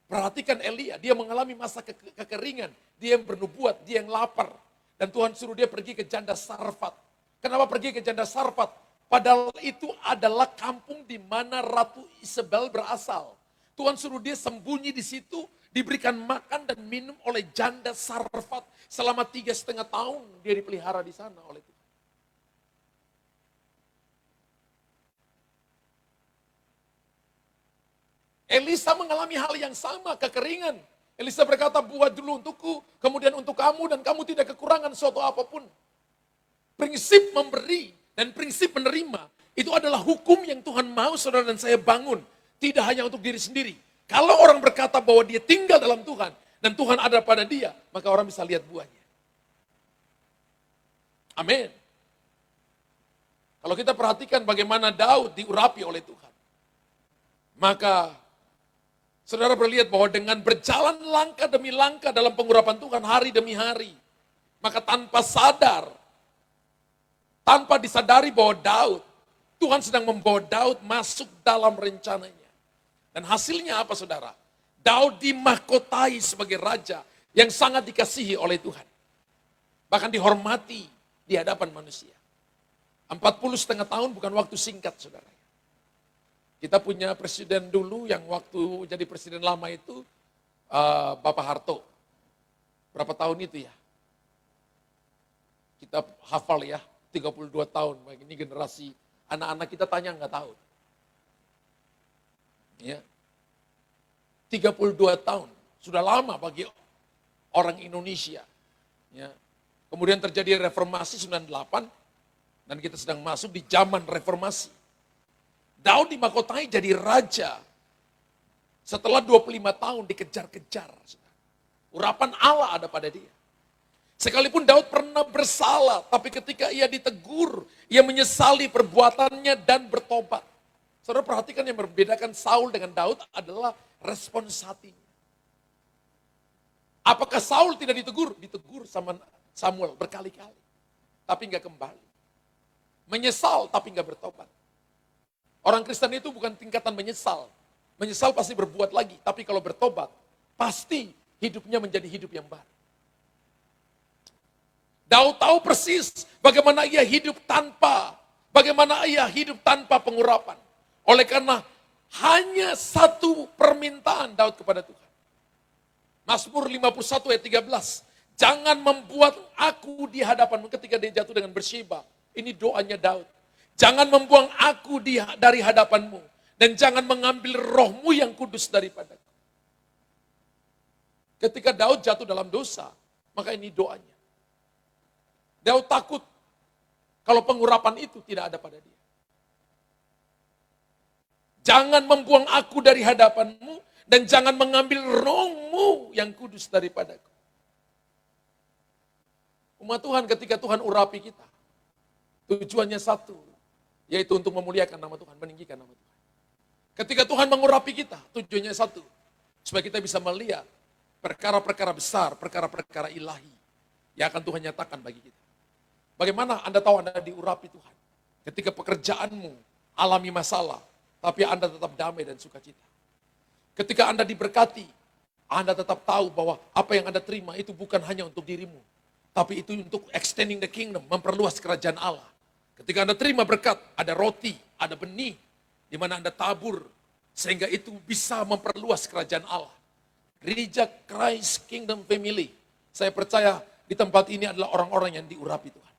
Perhatikan Elia, dia mengalami masa kekeringan, dia yang bernubuat, dia yang lapar. Dan Tuhan suruh dia pergi ke janda Sarfat. Kenapa pergi ke janda Sarfat? Padahal itu adalah kampung di mana Ratu Isabel berasal. Tuhan suruh dia sembunyi di situ, diberikan makan dan minum oleh janda Sarfat. Selama 3,5 tahun dia dipelihara di sana oleh Tuhan. Elisa mengalami hal yang sama, kekeringan. Elisa berkata, buat dulu untukku, kemudian untuk kamu, dan kamu tidak kekurangan suatu apapun. Prinsip memberi dan prinsip menerima, itu adalah hukum yang Tuhan mau saudara dan saya bangun. Tidak hanya untuk diri sendiri. Kalau orang berkata bahwa dia tinggal dalam Tuhan, dan Tuhan ada pada dia, maka orang bisa lihat buahnya. Amin. Kalau kita perhatikan bagaimana Daud diurapi oleh Tuhan, maka saudara berlihat bahwa dengan berjalan langkah demi langkah dalam pengurapan Tuhan hari demi hari, maka tanpa sadar, tanpa disadari bahwa Tuhan sedang membawa Daud masuk dalam rencananya. Dan hasilnya apa saudara? Daud dimahkotai sebagai raja yang sangat dikasihi oleh Tuhan. Bahkan dihormati di hadapan manusia. 40,5 tahun bukan waktu singkat saudara. Kita punya presiden dulu yang waktu jadi presiden lama itu, Bapak Harto. Berapa tahun itu ya? Kita hafal ya, 32 tahun. Ini generasi anak-anak kita tanya nggak tahu. Ya. 32 tahun, sudah lama bagi orang Indonesia. Ya. Kemudian terjadi reformasi 98, dan kita sedang masuk di zaman reformasi. Daud dimahkotai jadi raja. Setelah 25 tahun dikejar-kejar. Urapan Allah ada pada dia. Sekalipun Daud pernah bersalah, tapi ketika ia ditegur, ia menyesali perbuatannya dan bertobat. Saudara perhatikan yang membedakan Saul dengan Daud adalah respons hatinya. Apakah Saul tidak ditegur? Ditegur sama Samuel berkali-kali. Tapi enggak kembali. Menyesal tapi enggak bertobat. Orang Kristen itu bukan tingkatan menyesal. Menyesal pasti berbuat lagi. Tapi kalau bertobat, pasti hidupnya menjadi hidup yang baru. Daud tahu persis bagaimana ia hidup tanpa pengurapan. Oleh karena hanya satu permintaan Daud kepada Tuhan. Mazmur 51 ayat 13. Jangan membuat aku di hadapanmu ketika dia jatuh dengan Bersyeba. Ini doanya Daud. Jangan membuang aku dari hadapanmu. Dan jangan mengambil rohmu yang kudus daripadaku. Ketika Daud jatuh dalam dosa, maka ini doanya. Daud takut kalau pengurapan itu tidak ada pada dia. Jangan membuang aku dari hadapanmu, dan jangan mengambil rohmu yang kudus daripadaku. Umat Tuhan, ketika Tuhan urapi kita, tujuannya satu, yaitu untuk memuliakan nama Tuhan, meninggikan nama Tuhan. Ketika Tuhan mengurapi kita, tujuannya satu, supaya kita bisa melihat perkara-perkara besar, perkara-perkara ilahi yang akan Tuhan nyatakan bagi kita. Bagaimana Anda tahu Anda diurapi Tuhan? Ketika pekerjaanmu alami masalah, tapi Anda tetap damai dan sukacita. Ketika Anda diberkati, Anda tetap tahu bahwa apa yang Anda terima itu bukan hanya untuk dirimu, tapi itu untuk extending the kingdom, memperluas kerajaan Allah. Ketika Anda terima berkat, ada roti, ada benih, di mana Anda tabur, sehingga itu bisa memperluas kerajaan Allah. Gereja Christ Kingdom Family, saya percaya di tempat ini adalah orang-orang yang diurapi Tuhan.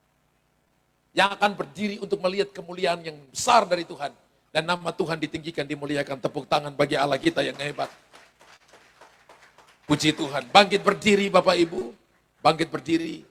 Yang akan berdiri untuk melihat kemuliaan yang besar dari Tuhan. Dan nama Tuhan ditinggikan, dimuliakan. Tepuk tangan bagi Allah kita yang hebat. Puji Tuhan. Bangkit berdiri Bapak Ibu. Bangkit berdiri.